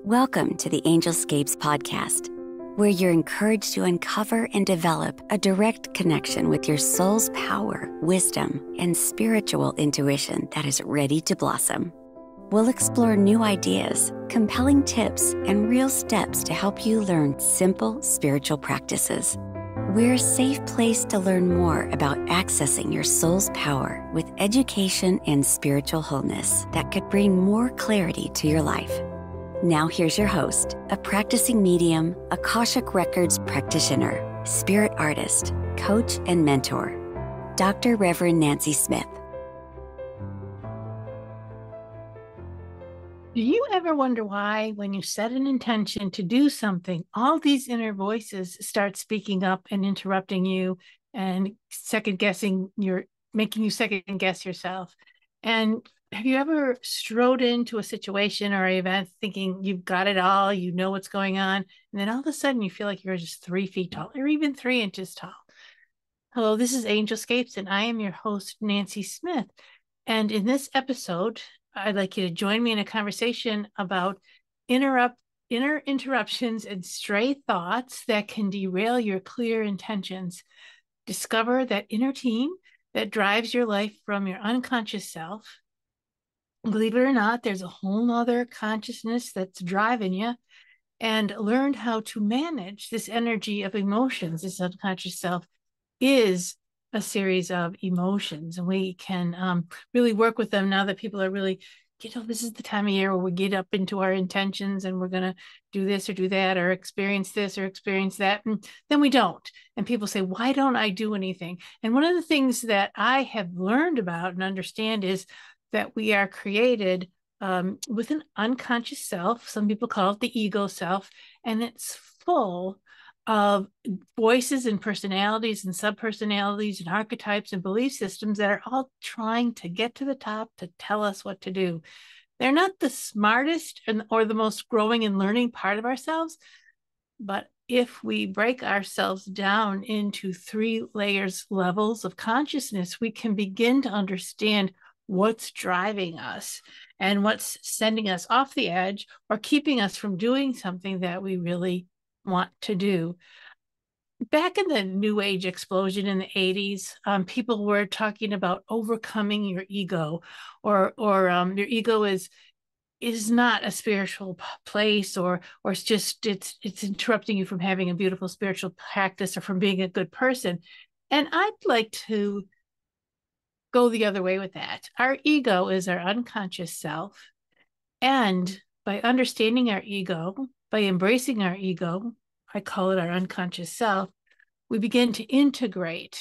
Welcome to the Angelscapes podcast, where you're encouraged to uncover and develop a direct connection with your soul's power, wisdom, and spiritual intuition that is ready to blossom. We'll explore new ideas, compelling tips, and real steps to help you learn simple spiritual practices. We're a safe place to learn more about accessing your soul's power with education and spiritual wholeness that could bring more clarity to your life. Now here's your host, a practicing medium, Akashic Records practitioner, spirit artist, coach, and mentor, Dr. Reverend Nancy Smith. Do you ever wonder why, when you set an intention to do something, all these inner voices start speaking up and interrupting you and making you second guess yourself? And have you ever strode into a situation or event thinking you've got it all, you know what's going on, and then all of a sudden you feel like you're just 3 feet tall or even 3 inches tall? Hello, this is Angelscapes, and I am your host, Nancy Smith. And in this episode, I'd like you to join me in a conversation about inner interruptions and stray thoughts that can derail your clear intentions. Discover that inner team that drives your life from your unconscious self. Believe it or not, there's a whole nother consciousness that's driving you, and learn how to manage this energy of emotions. This unconscious self is a series of emotions, and we can really work with them now that people are really, this is the time of year where we get up into our intentions and we're going to do this or do that or experience this or experience that, and then we don't. And people say, why don't I do anything? And one of the things that I have learned about and understand is that we are created with an unconscious self. Some people call it the ego self, and it's full of voices and personalities and subpersonalities and archetypes and belief systems that are all trying to get to the top to tell us what to do. They're not the smartest or the most growing and learning part of ourselves, but if we break ourselves down into 3 levels of consciousness, we can begin to understand what's driving us and what's sending us off the edge or keeping us from doing something that we really want to do. Back in the New Age explosion in the 80s, people were talking about overcoming your ego, or your ego is not a spiritual place, or it's interrupting you from having a beautiful spiritual practice or from being a good person. And I'd like to go the other way with that. Our ego is our unconscious self. And by understanding our ego, by embracing our ego, I call it our unconscious self, we begin to integrate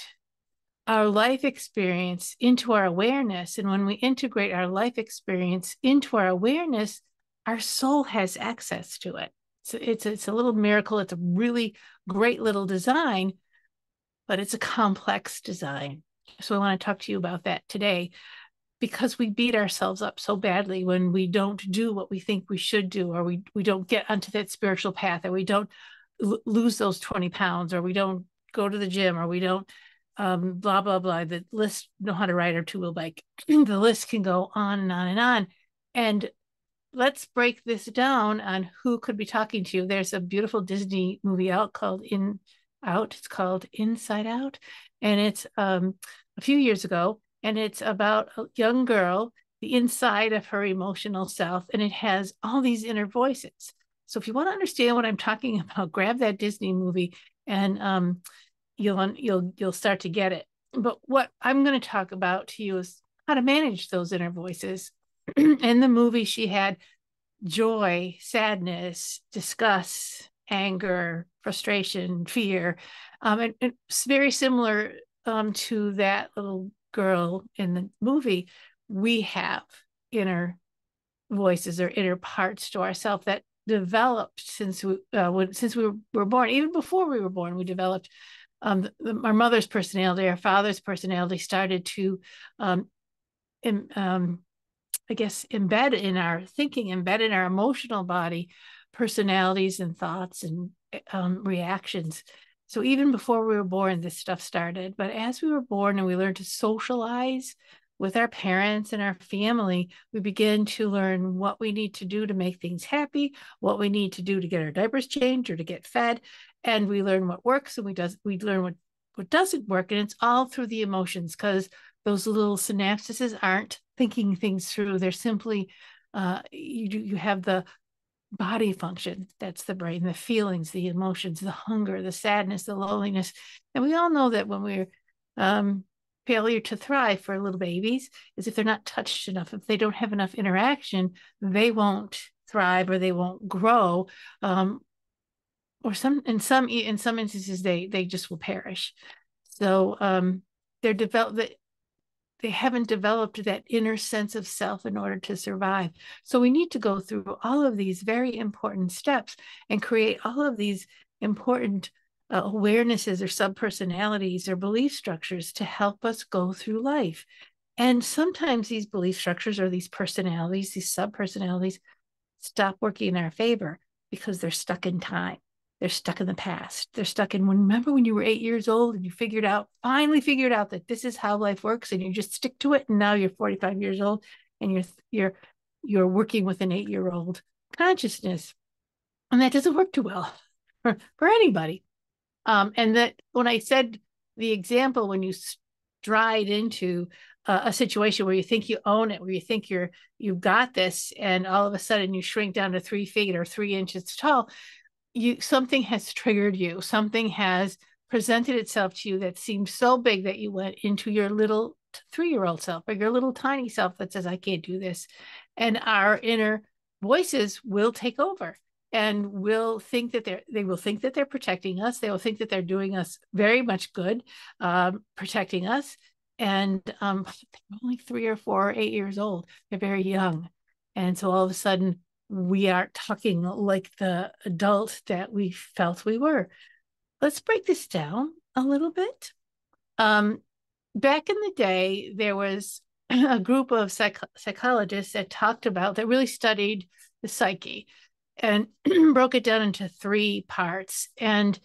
our life experience into our awareness. And when we integrate our life experience into our awareness, our soul has access to it. So it's a little miracle. It's a really great little design, but it's a complex design. So I want to talk to you about that today, because we beat ourselves up so badly when we don't do what we think we should do, or we don't get onto that spiritual path, or we don't lose those 20 pounds, or we don't go to the gym, or we don't blah, blah, blah. The list, know how to ride a 2-wheel bike. The list can go on and on and on. And let's break this down on who could be talking to you. There's a beautiful Disney movie out called It's called Inside Out. And it's a few years ago. And it's about a young girl, the inside of her emotional self. And it has all these inner voices. So if you want to understand what I'm talking about, grab that Disney movie and you'll start to get it. But what I'm going to talk about to you is how to manage those inner voices. In the movie, she had joy, sadness, disgust, anger, frustration, fear. And it's very similar to that little girl in the movie. We have inner voices or inner parts to ourselves that developed since we were born. Even before we were born, we developed. Our mother's personality, our father's personality started to embed in our thinking, embed in our emotional body, personalities and thoughts and reactions. So even before we were born, this stuff started. But as we were born and we learned to socialize, with our parents and our family, we begin to learn what we need to do to make things happy, what we need to do to get our diapers changed or to get fed. And we learn what works and we learn what doesn't work. And it's all through the emotions, because those little synapses aren't thinking things through. They're simply, you have the body function, that's the brain, the feelings, the emotions, the hunger, the sadness, the loneliness. And we all know that when we're failure to thrive for little babies is if they're not touched enough, if they don't have enough interaction, they won't thrive or they won't grow. Or in some instances they just will perish. So they haven't developed that inner sense of self in order to survive. So we need to go through all of these very important steps and create all of these important awarenesses or subpersonalities or belief structures to help us go through life. And sometimes these belief structures or these personalities, these subpersonalities, stop working in our favor because they're stuck in time. They're stuck in the past. They're stuck in remember when you were 8 years old and you finally figured out that this is how life works, and you just stick to it. And now you're 45 years old and you're working with an 8-year-old consciousness. And that doesn't work too well for anybody. And that when I said the example, when you stride into a situation where you think you own it, where you think you've got this, and all of a sudden you shrink down to 3 feet or 3 inches tall, something has triggered you. Something has presented itself to you that seems so big that you went into your little 3-year-old self or your little tiny self that says, I can't do this. And our inner voices will take over and will think that they're protecting us. They will think that they're doing us very much good, protecting us. And they're only 3 or 4 or 8 years old. They're very young. And so all of a sudden, we aren't talking like the adult that we felt we were. Let's break this down a little bit. Back in the day, there was a group of psychologists that really studied the psyche and broke it down into 3 parts. And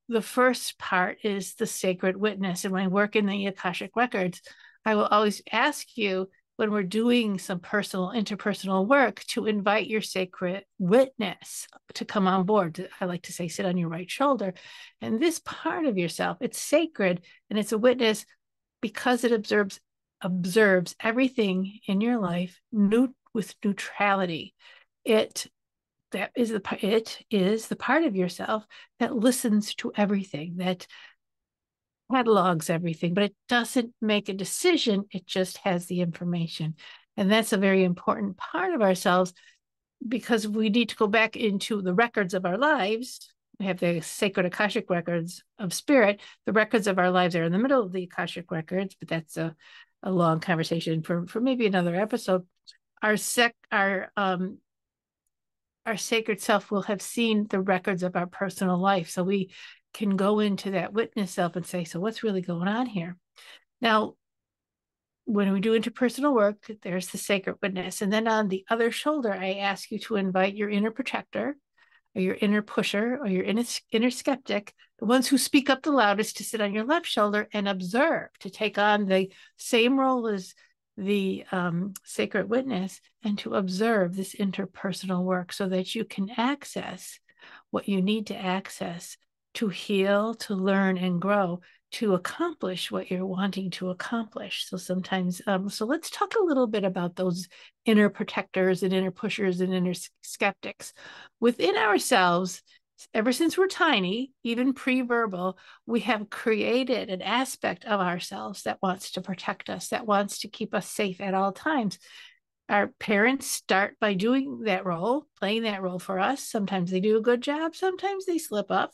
the first part is the sacred witness. And when I work in the Akashic records, I will always ask you, when we're doing some interpersonal work, to invite your sacred witness to come on board. I like to say, sit on your right shoulder. And this part of yourself, it's sacred, and it's a witness because it observes everything in your life with neutrality. It is the part of yourself that listens to everything, that catalogs everything, but it doesn't make a decision. It just has the information. And that's a very important part of ourselves, because we need to go back into the records of our lives. We have the sacred Akashic records of spirit. The records of our lives are in the middle of the Akashic records, but that's a long conversation for maybe another episode. Our sacred self will have seen the records of our personal life. So we can go into that witness self and say, so what's really going on here? Now, when we do interpersonal work, there's the sacred witness. And then on the other shoulder, I ask you to invite your inner protector or your inner pusher or your inner skeptic, the ones who speak up the loudest, to sit on your left shoulder and observe, to take on the same role as the sacred witness and to observe this interpersonal work so that you can access what you need to access to heal, to learn and grow, to accomplish what you're wanting to accomplish. So sometimes, so let's talk a little bit about those inner protectors and inner pushers and inner skeptics. Within ourselves, ever since we're tiny, even pre-verbal, we have created an aspect of ourselves that wants to protect us, that wants to keep us safe at all times. Our parents start by doing that role, playing that role for us. Sometimes they do a good job. Sometimes they slip up.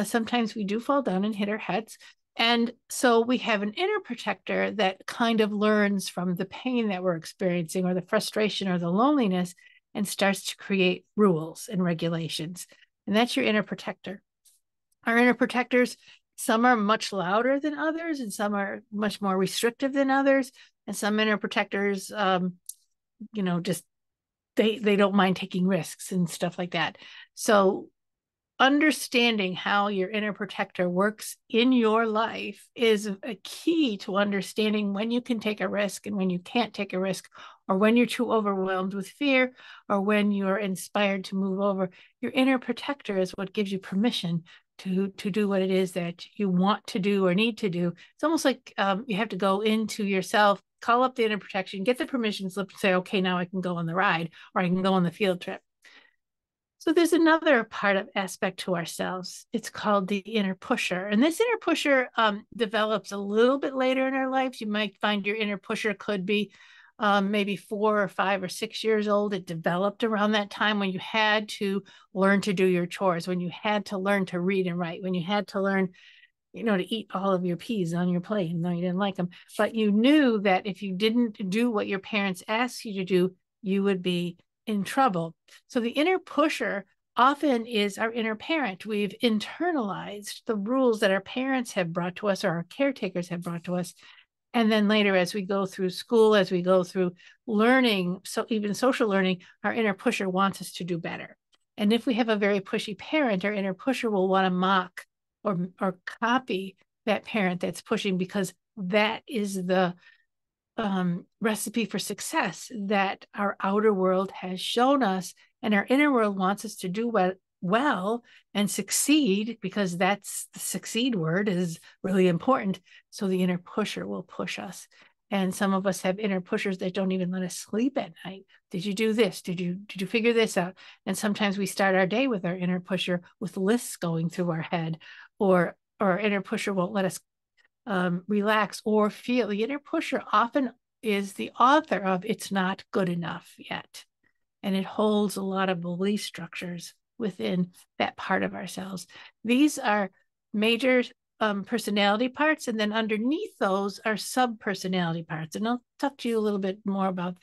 Sometimes we do fall down and hit our heads. And so we have an inner protector that kind of learns from the pain that we're experiencing or the frustration or the loneliness and starts to create rules and regulations. And that's your inner protector. Our inner protectors, some are much louder than others, and some are much more restrictive than others. And some inner protectors, just they don't mind taking risks and stuff like that. So understanding how your inner protector works in your life is a key to understanding when you can take a risk and when you can't take a risk, or when you're too overwhelmed with fear, or when you're inspired to move over. Your inner protector is what gives you permission to do what it is that you want to do or need to do. It's almost like you have to go into yourself, call up the inner protection, get the permission slip, and say, okay, now I can go on the ride, or I can go on the field trip. So there's another part of aspect to ourselves. It's called the inner pusher. And this inner pusher develops a little bit later in our lives. You might find your inner pusher could be maybe 4 or 5 or 6 years old. It developed around that time when you had to learn to do your chores, when you had to learn to read and write, when you had to learn, to eat all of your peas on your plate, even though you didn't like them. But you knew that if you didn't do what your parents asked you to do, you would be in trouble. So the inner pusher often is our inner parent. We've internalized the rules that our parents have brought to us, or our caretakers have brought to us. And then later, as we go through school, as we go through learning, so even social learning, our inner pusher wants us to do better. And if we have a very pushy parent, our inner pusher will want to mock or copy that parent that's pushing, because that is the recipe for success that our outer world has shown us, and our inner world wants us to do well and succeed, because that's the succeed word is really important. So the inner pusher will push us. And some of us have inner pushers that don't even let us sleep at night. Did you do this? Did you figure this out? And sometimes we start our day with our inner pusher with lists going through our head, or our inner pusher won't let us relax or feel. The inner pusher often is the author of "it's not good enough yet." And it holds a lot of belief structures within that part of ourselves. These are major personality parts. And then underneath those are sub-personality parts. And I'll talk to you a little bit more about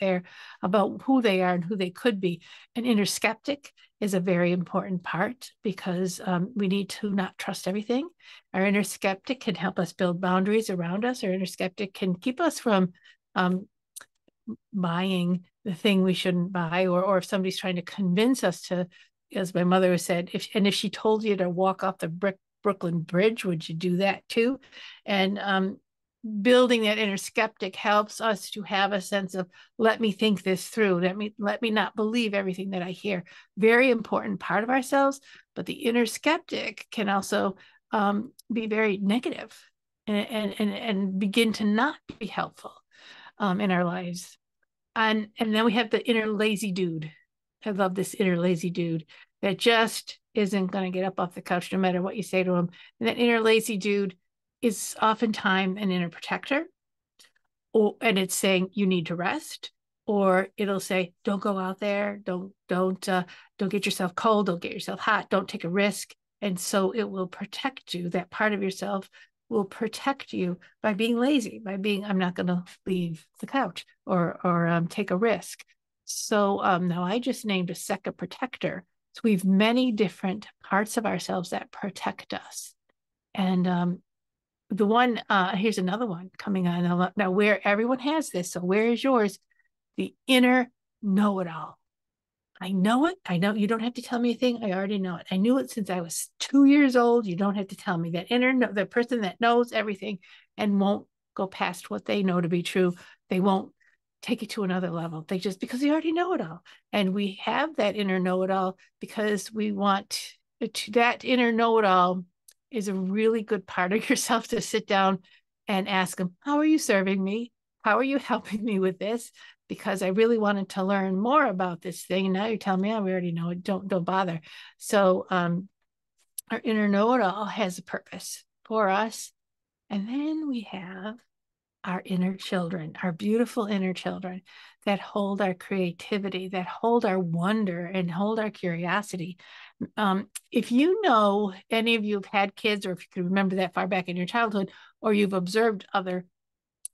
who they are and who they could be. An inner skeptic is a very important part, because we need to not trust everything. Our inner skeptic can help us build boundaries around us. Our inner skeptic can keep us from buying the thing we shouldn't buy, or if somebody's trying to convince us to, as my mother said, if she told you to walk off the Brooklyn Bridge, would you do that too? And building that inner skeptic helps us to have a sense of, let me think this through. Let me not believe everything that I hear. Very important part of ourselves, but the inner skeptic can also be very negative and begin to not be helpful in our lives. And then we have the inner lazy dude. I love this inner lazy dude that just isn't going to get up off the couch no matter what you say to him. And that inner lazy dude is oftentimes an inner protector, and it's saying you need to rest, or it'll say, don't go out there, don't get yourself cold, don't get yourself hot, don't take a risk. And so it will protect you. That part of yourself will protect you by being lazy, by being, I'm not going to leave the couch or take a risk. So now I just named a second protector. So we have many different parts of ourselves that protect us. And the one, here's another one coming on now, where everyone has this. So where is yours? The inner know-it-all. I know it. I know you don't have to tell me a thing. I already know it. I knew it since I was 2 years old. You don't have to tell me. That the person that knows everything and won't go past what they know to be true. They won't take it to another level. Because they already know it all. And we have that inner know-it-all because we want that inner know-it-all is a really good part of yourself to sit down and ask them, how are you serving me? How are you helping me with this? Because I really wanted to learn more about this thing. And now you're telling me, we already know it. Don't bother. So our inner know-it-all has a purpose for us. And then we have our inner children, our beautiful inner children that hold our creativity, that hold our wonder and hold our curiosity. If you know, any of you have had kids, or if you can remember that far back in your childhood, or you've observed other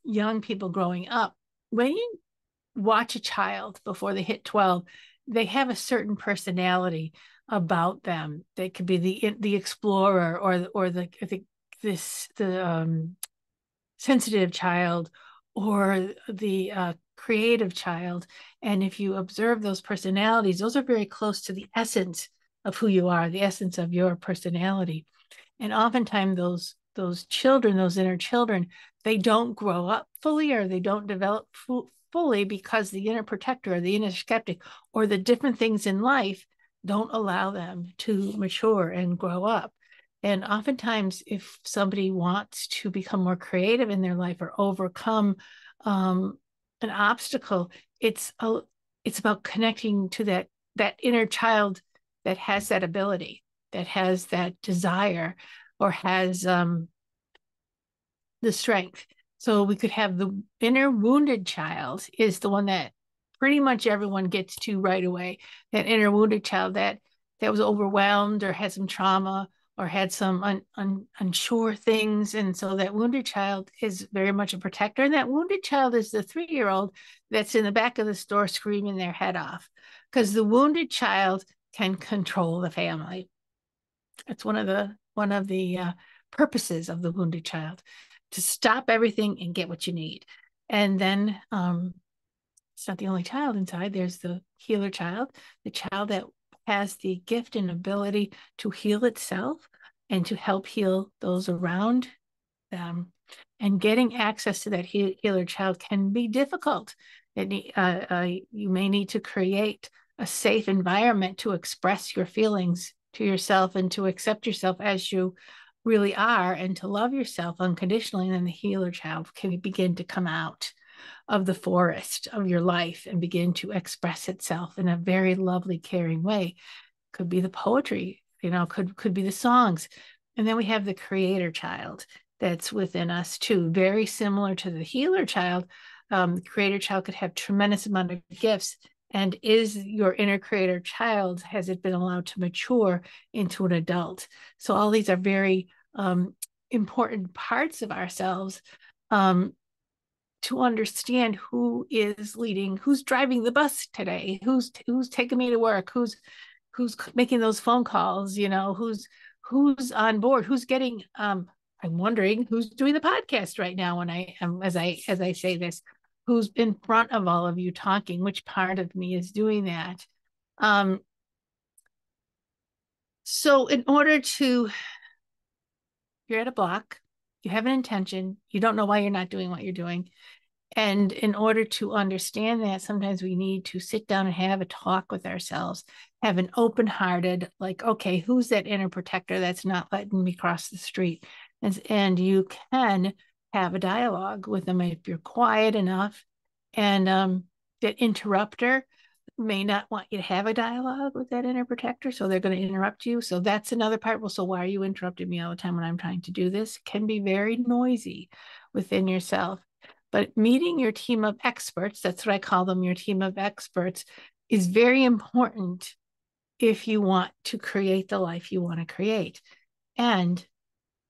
young people growing up, when you watch a child before they hit 12, they have a certain personality about them. They could be the explorer, or the sensitive child, or the creative child. And if you observe those personalities, those are very close to the essence of who you are, the essence of your personality. And oftentimes those children, those inner children, they don't grow up fully, or they don't develop fully, because the inner protector or the inner skeptic or the different things in life don't allow them to mature and grow up. And oftentimes, if somebody wants to become more creative in their life or overcome an obstacle, it's about connecting to that inner child that has that ability, that has that desire, or has the strength. So we could have the inner wounded child is the one that pretty much everyone gets to right away. That inner wounded child that was overwhelmed or had some trauma or had some unsure things. And so that wounded child is very much a protector. And that wounded child is the 3-year-old that's in the back of the store screaming their head off, because the wounded child can control the family. It's one of the purposes of the wounded child, to stop everything and get what you need. And then it's not the only child inside. There's the healer child, the child that has the gift and ability to heal itself and to help heal those around them. And getting access to that healer child can be difficult. You may need to create a safe environment to express your feelings to yourself and to accept yourself as you really are, and to love yourself unconditionally. And then the healer child can begin to come out of the forest of your life and begin to express itself in a very lovely, caring way. Could be the poetry, could be the songs. And then we have the creator child that's within us too, very similar to the healer child. The creator child could have tremendous amount of gifts. And is your inner creator child, has it been allowed to mature into an adult? So all these are very important parts of ourselves, to understand who is leading, who's driving the bus today, who's taking me to work, who's making those phone calls, who's on board, who's getting I'm wondering who's doing the podcast right now when I am, as I say this, who's in front of all of you talking, which part of me is doing that. So in order to, you're at a block, you have an intention, you don't know why you're not doing what you're doing. And in order to understand that, sometimes we need to sit down and have a talk with ourselves, have an open-hearted, like, okay, who's that inner protector that's not letting me cross the street? And you can have a dialogue with them if you're quiet enough. And that interrupter may not want you to have a dialogue with that inner protector, so they're going to interrupt you. So that's another part. Well, so why are you interrupting me all the time when I'm trying to do this? It can be very noisy within yourself. But meeting your team of experts, that's what I call them, your team of experts, is very important if you want to create the life you want to create. And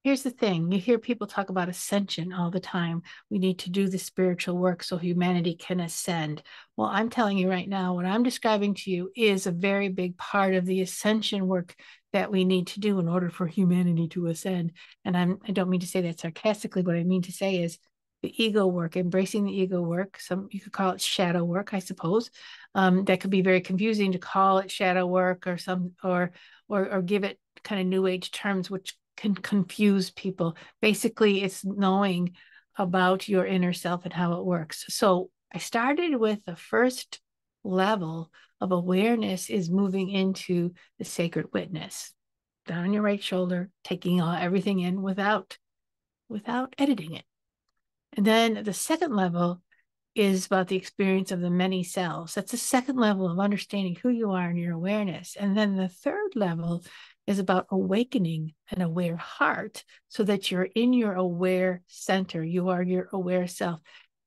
here's the thing, you hear people talk about ascension all the time. We need to do the spiritual work so humanity can ascend. Well, I'm telling you right now, what I'm describing to you is a very big part of the ascension work that we need to do in order for humanity to ascend. And I don't mean to say that sarcastically. What I mean to say is the ego work, embracing the ego work. You could call it shadow work, I suppose. That could be very confusing to call it shadow work, or give it kind of new age terms, which can confuse people. Basically, it's knowing about your inner self and how it works. So I started with the first level of awareness is moving into the sacred witness, down on your right shoulder, taking everything in without editing it. And then the second level is about the experience of the many selves. That's the second level of understanding who you are and your awareness. And then the third level is about awakening an aware heart so that you're in your aware center. You are your aware self.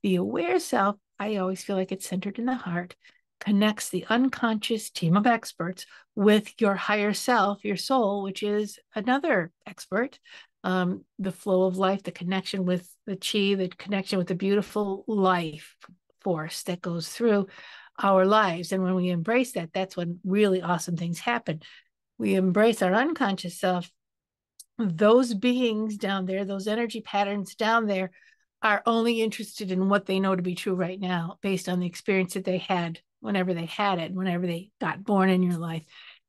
The aware self, I always feel like it's centered in the heart, connects the unconscious team of experts with your higher self, your soul, which is another expert. The flow of life, the connection with the chi, the connection with the beautiful life force that goes through our lives. And when we embrace that, that's when really awesome things happen. We embrace our unconscious self. Those beings down there, those energy patterns down there, are only interested in what they know to be true right now, based on the experience that they had whenever they had it, whenever they got born in your life.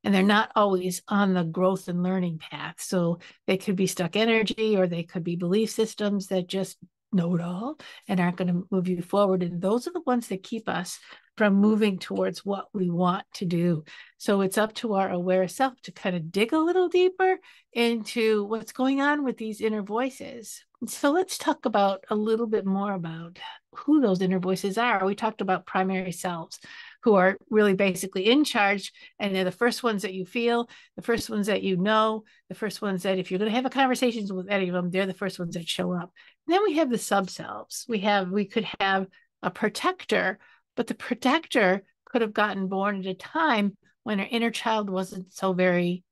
and they're not always on the growth and learning path. So they could be stuck energy, or they could be belief systems that just know it all and aren't going to move you forward. And those are the ones that keep us from moving towards what we want to do. So it's up to our aware self to kind of dig a little deeper into what's going on with these inner voices. So let's talk about a little bit more about who those inner voices are. We talked about primary selves, who are really basically in charge, and they're the first ones that you feel, the first ones that you know, the first ones that if you're going to have a conversation with any of them, they're the first ones that show up. And then we have the sub-selves. We could have a protector, but the protector could have gotten born at a time when her inner child wasn't so very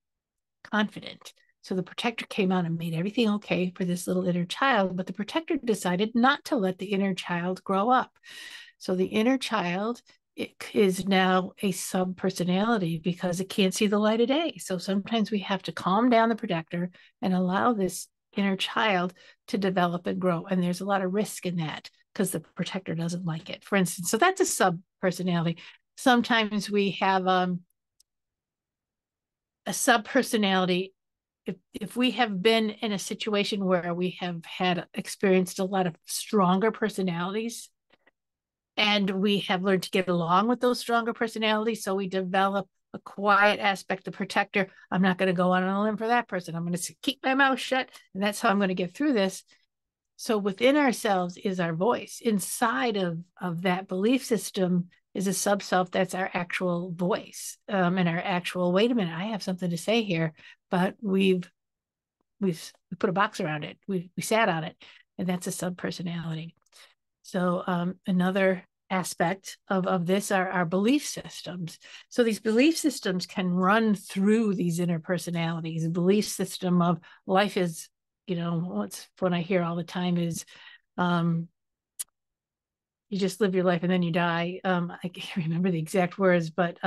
confident. So the protector came out and made everything okay for this little inner child, but the protector decided not to let the inner child grow up. So the inner child is now a sub-personality because it can't see the light of day. So sometimes we have to calm down the protector and allow this inner child to develop and grow. And there's a lot of risk in that because the protector doesn't like it, for instance. So that's a sub-personality. Sometimes we have a sub-personality. If we have been in a situation where we have had experienced a lot of stronger personalities, and we have learned to get along with those stronger personalities, so we develop a quiet aspect, the protector. I'm not going to go on a limb for that person. I'm going to keep my mouth shut, and that's how I'm going to get through this. So within ourselves is our voice. Inside of that belief system is a sub-self that's our actual voice, and our actual, wait a minute, I have something to say here, but we put a box around it. We sat on it, and that's a sub-personality. So another aspect of this are our belief systems. So these belief systems can run through these inner personalities. A belief system of life is, what's what I hear all the time is you just live your life and then you die. I can't remember the exact words, but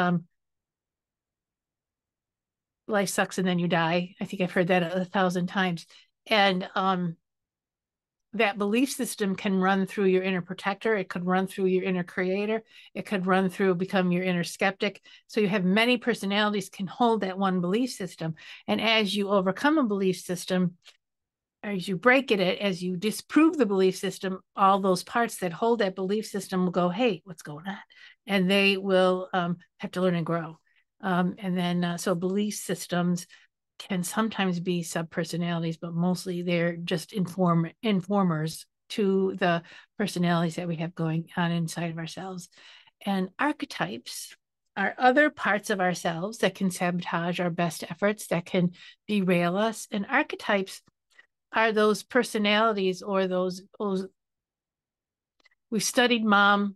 life sucks and then you die. I think I've heard that 1,000 times. And that belief system can run through your inner protector. It could run through your inner creator. It could run through, become your inner skeptic. So you have many personalities can hold that one belief system. And as you overcome a belief system, as you break it, as you disprove the belief system, all those parts that hold that belief system will go, hey, what's going on? And they will have to learn and grow. And then, so belief systems can sometimes be sub-personalities, but mostly they're just informers to the personalities that we have going on inside of ourselves. And archetypes are other parts of ourselves that can sabotage our best efforts, that can derail us. And archetypes are those personalities, or those we've studied mom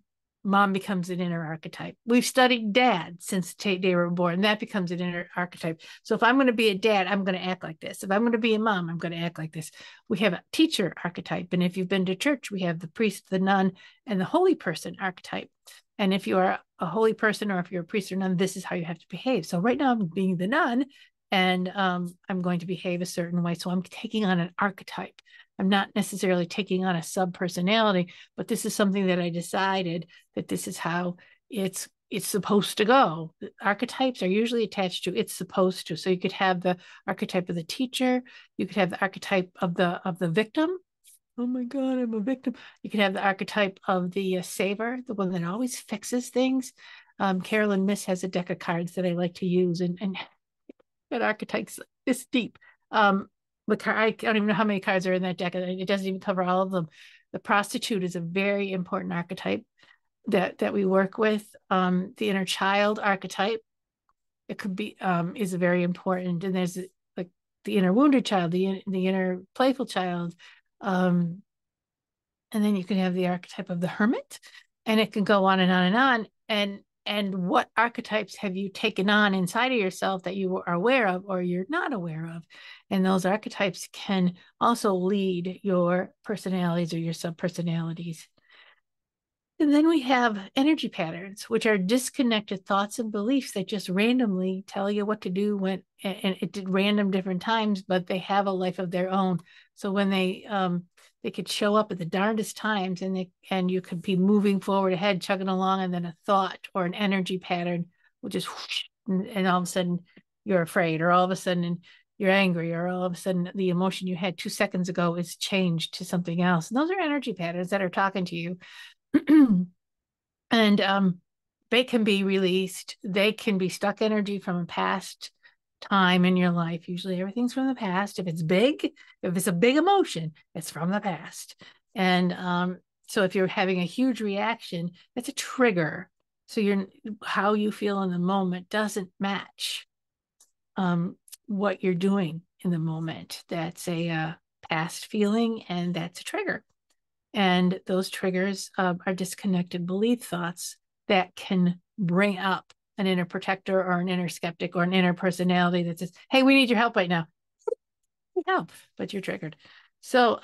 becomes an inner archetype. We've studied dad since they were born. That becomes an inner archetype. So if I'm going to be a dad, I'm going to act like this. If I'm going to be a mom, I'm going to act like this. We have a teacher archetype. And if you've been to church, we have the priest, the nun, and the holy person archetype. And if you are a holy person, or if you're a priest or nun, this is how you have to behave. So right now I'm being the nun, and I'm going to behave a certain way. So I'm taking on an archetype. I'm not necessarily taking on a sub-personality, but this is something that I decided that this is how it's supposed to go. The archetypes are usually attached to it's supposed to. So you could have the archetype of the teacher. You could have the archetype of the victim. Oh my God, I'm a victim. You could have the archetype of the saver, the one that always fixes things. Carolyn Miss has a deck of cards that I like to use, and that archetype's this deep. I don't even know how many cards are in that deck. It doesn't even cover all of them. The prostitute is a very important archetype that we work with. The inner child archetype, it could be is a very important. And there's like the inner wounded child, the inner playful child, and then you can have the archetype of the hermit, and it can go on and on and on. And what archetypes have you taken on inside of yourself that you are aware of or you're not aware of? And those archetypes can also lead your personalities or your sub-personalities. And then we have energy patterns, which are disconnected thoughts and beliefs that just randomly tell you what to do when, and it did random different times, but they have a life of their own. So when they could show up at the darndest times, and you could be moving forward ahead, chugging along, and then a thought or an energy pattern will just whoosh, and all of a sudden you're afraid, or all of a sudden you're angry, or all of a sudden the emotion you had 2 seconds ago is changed to something else. And those are energy patterns that are talking to you. And they can be released. They can be stuck energy from a past time in your life. Usually everything's from the past. If it's big, if it's a big emotion, it's from the past. And so if you're having a huge reaction, it's a trigger. So how you feel in the moment doesn't match what you're doing in the moment. That's a past feeling, and that's a trigger. And those triggers are disconnected belief thoughts that can bring up an inner protector or an inner skeptic or an inner personality that says, hey, we need your help right now. Help, but you're triggered. So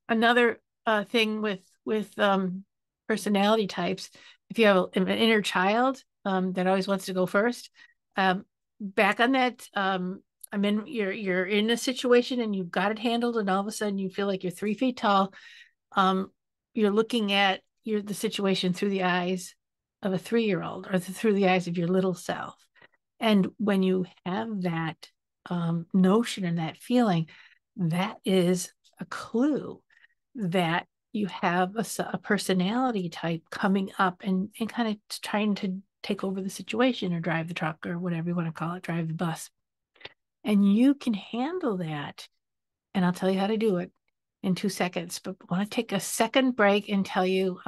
another thing with personality types, if you have an inner child that always wants to go first, back on that, you're in a situation and you've got it handled, and all of a sudden you feel like you're 3 feet tall. You're looking at the situation through the eyes of a 3-year-old, or through the eyes of your little self. And when you have that notion and that feeling, that is a clue that you have a personality type coming up and kind of trying to take over the situation or drive the truck or whatever you want to call it, drive the bus. And you can handle that. And I'll tell you how to do it in 2 seconds. But I want to take a second break and tell you,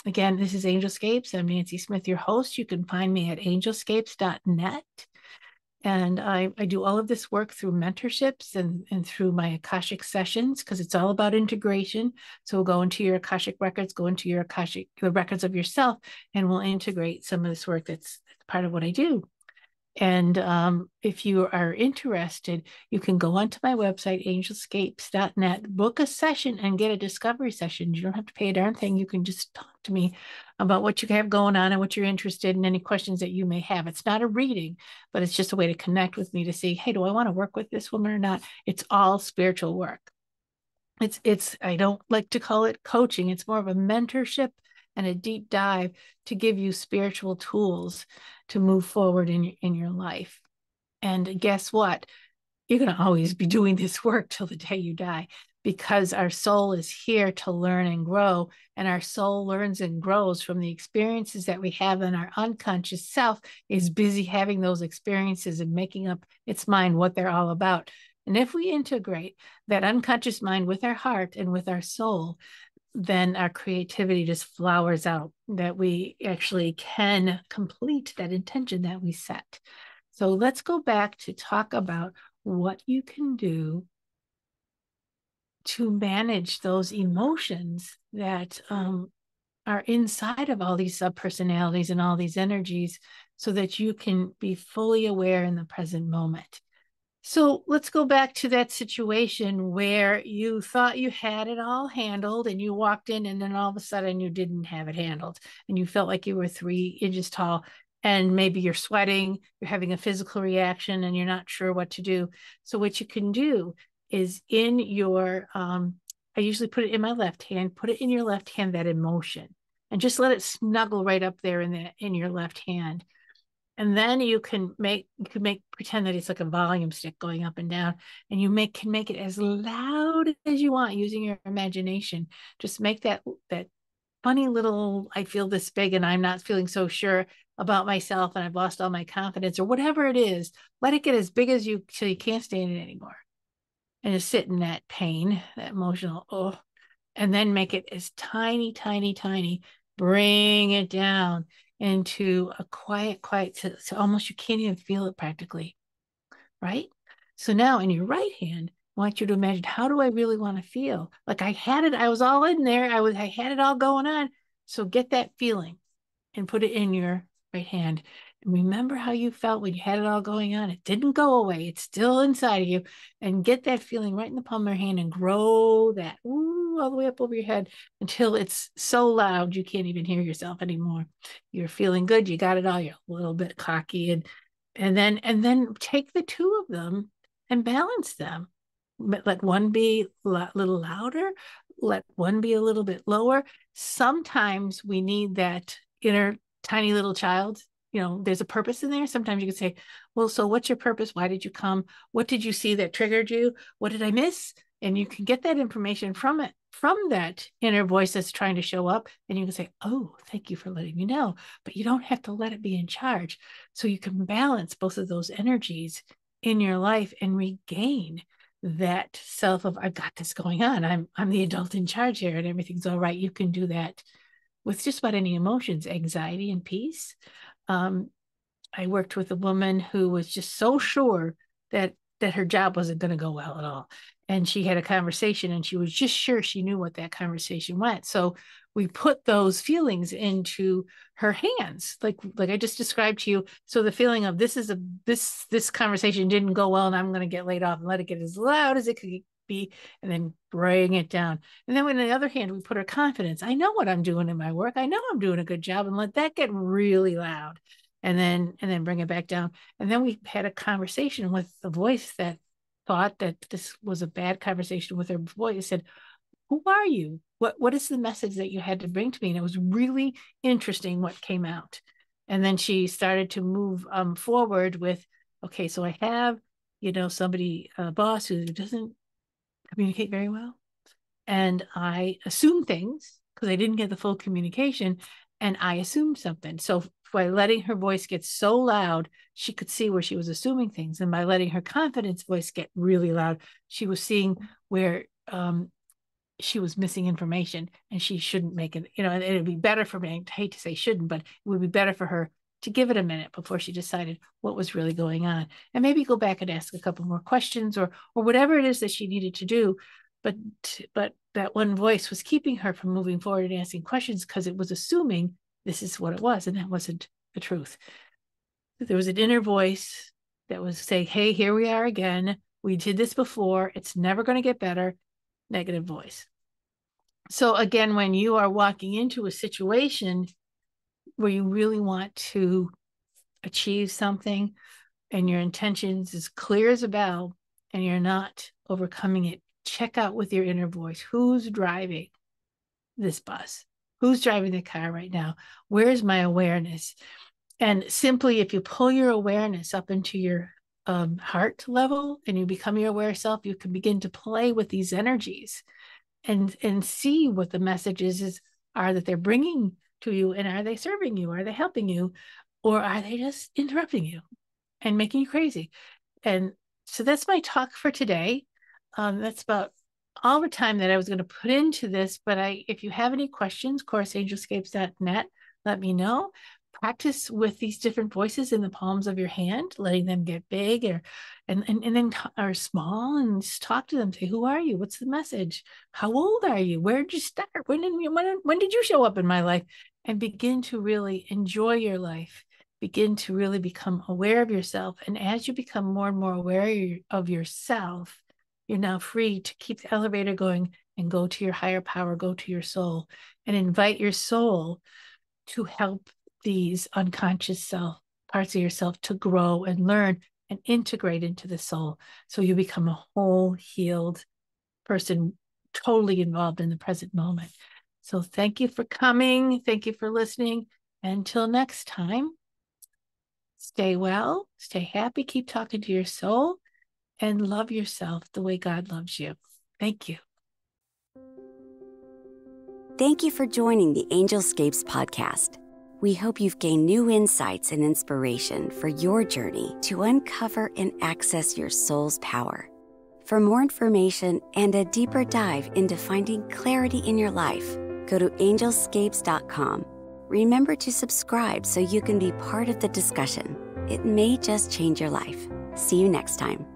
again, this is Angelscapes. I'm Nancy Smith, your host. You can find me at angelscapes.net. And I do all of this work through mentorships and through my Akashic sessions, because it's all about integration. So we'll go into your Akashic records, go into your Akashic, the records of yourself, and we'll integrate some of this work that's part of what I do. And if you are interested, you can go onto my website, angelscapes.net, book a session and get a discovery session. You don't have to pay a darn thing. You can just talk to me about what you have going on and what you're interested in, any questions that you may have. It's not a reading, but it's just a way to connect with me to see, hey, do I want to work with this woman or not? It's all spiritual work. I don't like to call it coaching. It's more of a mentorship and a deep dive to give you spiritual tools to move forward in your life. And guess what? You're going to always be doing this work till the day you die, because our soul is here to learn and grow. And our soul learns and grows from the experiences that we have, and our unconscious self is busy having those experiences and making up its mind what they're all about. And if we integrate that unconscious mind with our heart and with our soul, then our creativity just flowers out, that we actually can complete that intention that we set. So let's go back to talk about what you can do to manage those emotions that are inside of all these subpersonalities and all these energies, so that you can be fully aware in the present moment. So let's go back to that situation where you thought you had it all handled, and you walked in, and then all of a sudden you didn't have it handled, and you felt like you were 3 inches tall, and maybe you're sweating, you're having a physical reaction, and you're not sure what to do. So what you can do is in your, I usually put it in my left hand, put it in your left hand, that emotion, and just let it snuggle right up there in your left hand. And then you can pretend that it's like a volume stick going up and down, and you can make it as loud as you want using your imagination. Just make that funny little, I feel this big and I'm not feeling so sure about myself and I've lost all my confidence, or whatever it is. Let it get as big as you, so you can't stand it anymore. And just sit in that pain, that emotional, and then make it as tiny, tiny, tiny. Bring it down into a quiet, so almost you can't even feel it practically, right? So now in your right hand, I want you to imagine, how do I really want to feel? Like I had it, I was all in there, I had it all going on. So get that feeling and put it in your right hand. And remember how you felt when you had it all going on. It didn't go away. It's still inside of you. And get that feeling right in the palm of your hand and grow that all the way up over your head until it's so loud you can't even hear yourself anymore. You're feeling good. You got it all. You're a little bit cocky. And then take the two of them and balance them. Let one be a little louder. Let one be a little bit lower. Sometimes we need that inner tiny little child there's a purpose in there. Sometimes you can say, well, so what's your purpose? Why did you come? What did you see that triggered you? What did I miss? And you can get that information from that inner voice that's trying to show up. And you can say, oh, thank you for letting me know. But you don't have to let it be in charge. So you can balance both of those energies in your life and regain that self of, I've got this going on. I'm the adult in charge here and everything's all right. You can do that with just about any emotions, anxiety and peace. I worked with a woman who was just so sure that her job wasn't going to go well at all. And she had a conversation and she was just sure she knew what that conversation went. So we put those feelings into her hands, like I just described to you. So the feeling of this conversation didn't go well and I'm going to get laid off, and let it get as loud as it could be, and then bring it down. And then on the other hand, we put her confidence. I know what I'm doing in my work. I know I'm doing a good job, and let that get really loud. And then bring it back down. And then we had a conversation with the voice that thought that this was a bad conversation with her voice. Said, who are you? What is the message that you had to bring to me? And it was really interesting what came out. And then she started to move forward with, okay, so I have, somebody, a boss who doesn't communicate very well. And I assume things because I didn't get the full communication, and I assumed something. So by letting her voice get so loud, she could see where she was assuming things. And by letting her confidence voice get really loud, she was seeing where she was missing information and she shouldn't make it, and it'd be better for me, I hate to say shouldn't, but it would be better for her to give it a minute before she decided what was really going on. And maybe go back and ask a couple more questions or whatever it is that she needed to do. But that one voice was keeping her from moving forward and asking questions because it was assuming this is what it was, and that wasn't the truth. There was an inner voice that was saying, hey, here we are again. We did this before. It's never going to get better. Negative voice. So again, when you are walking into a situation where you really want to achieve something and your intentions as clear as a bell and you're not overcoming it, check out with your inner voice. Who's driving this bus? Who's driving the car right now? Where's my awareness? And simply, if you pull your awareness up into your heart level and you become your aware self, you can begin to play with these energies and see what the messages are that they're bringing to you. And are they serving you? Are they helping you? Or are they just interrupting you and making you crazy? And so that's my talk for today. That's about all the time that I was going to put into this. But if you have any questions, courseangelscapes.net, let me know. Practice with these different voices in the palms of your hand, letting them get big and then are small, and just talk to them. Say, who are you? What's the message? How old are you? Where did you start? When did you show up in my life? And begin to really enjoy your life. Begin to really become aware of yourself. And as you become more and more aware of yourself, you're now free to keep the elevator going and go to your higher power, go to your soul, and invite your soul to help these unconscious parts of yourself to grow and learn and integrate into the soul. So you become a whole healed person, totally involved in the present moment. So thank you for coming. Thank you for listening. Until next time, stay well, stay happy, keep talking to your soul, and love yourself the way God loves you. Thank you. Thank you for joining the Angelscapes podcast. We hope you've gained new insights and inspiration for your journey to uncover and access your soul's power. For more information and a deeper dive into finding clarity in your life, go to angelscapes.com. Remember to subscribe so you can be part of the discussion. It may just change your life. See you next time.